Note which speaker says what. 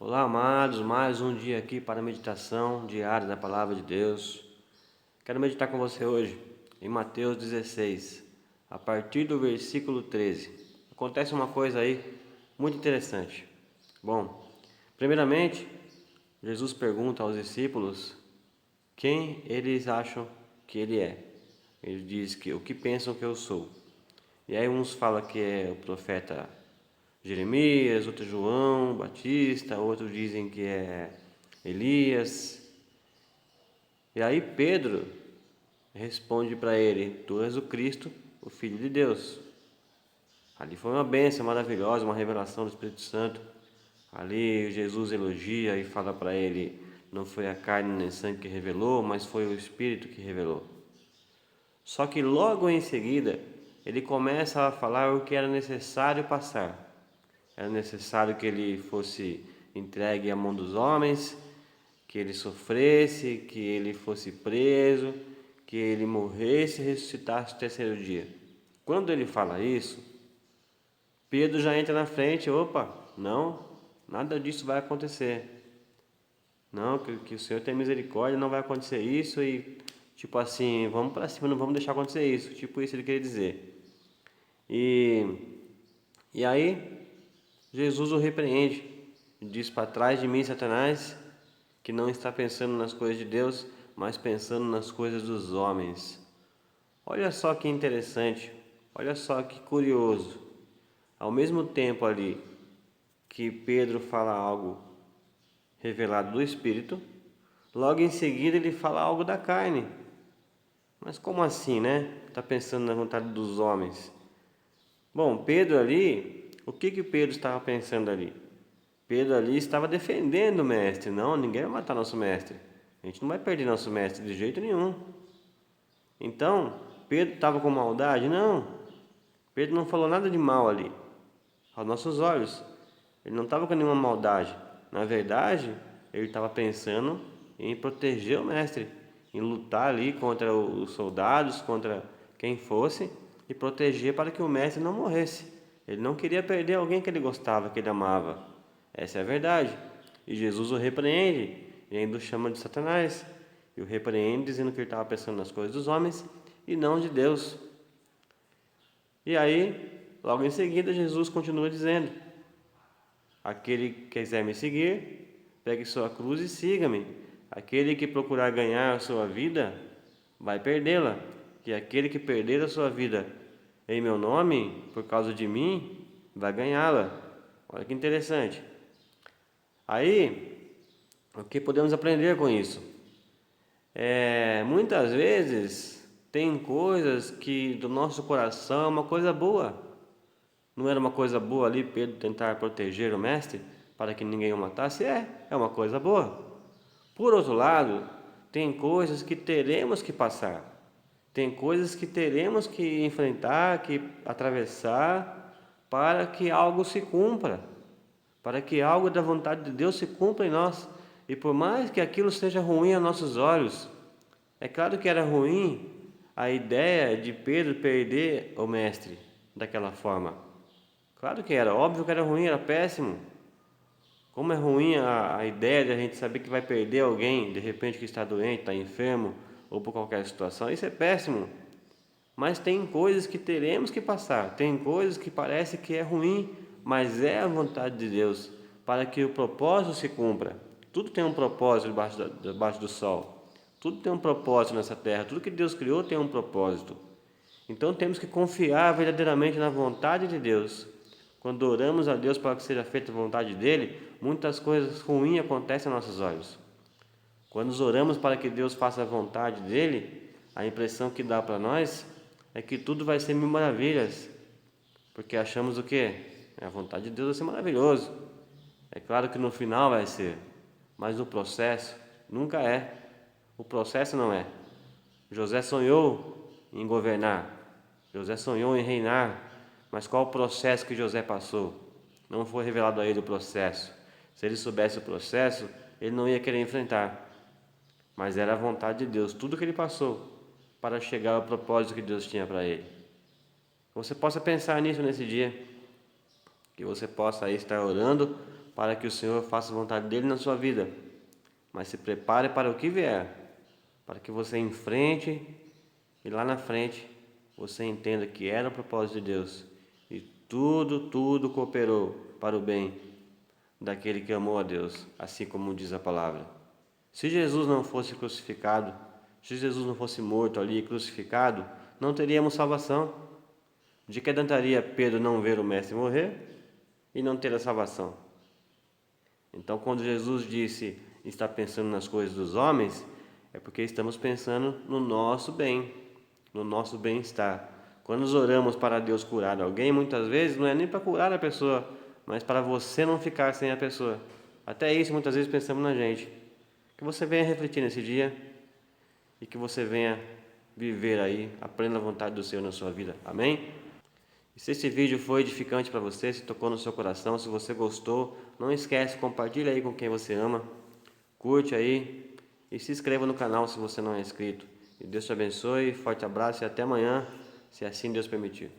Speaker 1: Olá, amados, mais um dia aqui para a meditação diária da Palavra de Deus. Quero meditar com você hoje em Mateus 16, a partir do versículo 13. Acontece uma coisa aí muito interessante. Bom, primeiramente, Jesus pergunta aos discípulos quem eles acham que ele é. Ele diz que o que pensam que eu sou. E aí uns falam que é o profeta Jeremias, outro João Batista, outros dizem que é Elias. E aí Pedro responde para ele: Tu és o Cristo, o Filho de Deus. Ali foi uma bênção maravilhosa, uma revelação do Espírito Santo. Ali Jesus elogia e fala para ele: Não foi a carne nem sangue que revelou, mas foi o Espírito que revelou. Só que logo em seguida ele começa a falar o que era necessário passar. Era necessário que ele fosse entregue à mão dos homens, que ele sofresse, que ele fosse preso, que ele morresse e ressuscitasse no terceiro dia. Quando ele fala isso, Pedro já entra na frente: opa, não, nada disso vai acontecer. Não, que o Senhor tem misericórdia, não vai acontecer isso e, tipo assim, vamos para cima, não vamos deixar acontecer isso. Tipo isso ele queria dizer. E, e aí, Jesus o repreende e diz: Para trás de mim, Satanás, que não está pensando nas coisas de Deus, mas pensando nas coisas dos homens. Olha só que interessante, olha só que curioso. Ao mesmo tempo ali que Pedro fala algo revelado do Espírito, logo em seguida ele fala algo da carne. Mas como assim, né? Está pensando na vontade dos homens. Bom, Pedro ali, o que Pedro estava pensando ali? Pedro ali estava defendendo o mestre. Não, ninguém vai matar nosso mestre. A gente não vai perder nosso mestre de jeito nenhum. Então, Pedro estava com maldade? Não. Pedro não falou nada de mal ali, aos nossos olhos. Ele não estava com nenhuma maldade. Na verdade, ele estava pensando em proteger o mestre, em lutar ali contra os soldados, contra quem fosse, e proteger para que o mestre não morresse. Ele não queria perder alguém que ele gostava, que ele amava. Essa é a verdade. E Jesus o repreende, e ainda o chama de Satanás. E o repreende dizendo que ele estava pensando nas coisas dos homens e não de Deus. E aí, logo em seguida, Jesus continua dizendo: Aquele que quiser me seguir, pegue sua cruz e siga-me. Aquele que procurar ganhar a sua vida, vai perdê-la. E aquele que perder a sua vida em meu nome, por causa de mim, vai ganhá-la. Olha que interessante. Aí, o que podemos aprender com isso? Muitas vezes tem coisas que do nosso coração é uma coisa boa. Não era uma coisa boa ali Pedro tentar proteger o mestre para que ninguém o matasse? É uma coisa boa. Por outro lado, tem coisas que teremos que passar. Tem coisas que teremos que enfrentar, que atravessar para que algo se cumpra, para que algo da vontade de Deus se cumpra em nós. E por mais que aquilo seja ruim aos nossos olhos, é claro que era ruim a ideia de Pedro perder o mestre daquela forma. Claro que era, óbvio que era ruim, era péssimo. Como é ruim a ideia de a gente saber que vai perder alguém, de repente que está doente, está enfermo, ou por qualquer situação, isso é péssimo. Mas tem coisas que teremos que passar, tem coisas que parece que é ruim, mas é a vontade de Deus, para que o propósito se cumpra. Tudo tem um propósito debaixo do sol. Tudo tem um propósito nessa terra, tudo que Deus criou tem um propósito. Então temos que confiar verdadeiramente na vontade de Deus. Quando oramos a Deus para que seja feita a vontade dele, muitas coisas ruins acontecem aos nossos olhos. Quando nos oramos para que Deus faça a vontade dele, a impressão que dá para nós é que tudo vai ser mil maravilhas, porque achamos o quê? A vontade de Deus vai ser maravilhoso. É claro que no final vai ser, mas no processo nunca é. O processo não é. José sonhou em governar, José sonhou em reinar, mas qual o processo que José passou? Não foi revelado a ele o processo. Se ele soubesse o processo, ele não ia querer enfrentar. Mas era a vontade de Deus, tudo que ele passou para chegar ao propósito que Deus tinha para ele. Que você possa pensar nisso nesse dia, que você possa aí estar orando para que o Senhor faça a vontade dele na sua vida. Mas se prepare para o que vier, para que você enfrente e lá na frente você entenda que era o propósito de Deus. E tudo cooperou para o bem daquele que amou a Deus, assim como diz a palavra. Se Jesus não fosse crucificado, se Jesus não fosse morto ali crucificado, não teríamos salvação. De que adiantaria Pedro não ver o Mestre morrer e não ter a salvação? Então, quando Jesus disse está pensando nas coisas dos homens, é porque estamos pensando no nosso bem, no nosso bem-estar. Quando nós oramos para Deus curar alguém, muitas vezes não é nem para curar a pessoa, mas para você não ficar sem a pessoa. Até isso muitas vezes pensamos na gente. Que você venha refletir nesse dia e que você venha viver aí a plena vontade do Senhor na sua vida. Amém? E se esse vídeo foi edificante para você, se tocou no seu coração, se você gostou, não esquece, compartilha aí com quem você ama, curte aí e se inscreva no canal se você não é inscrito. E Deus te abençoe, forte abraço e até amanhã, se assim Deus permitir.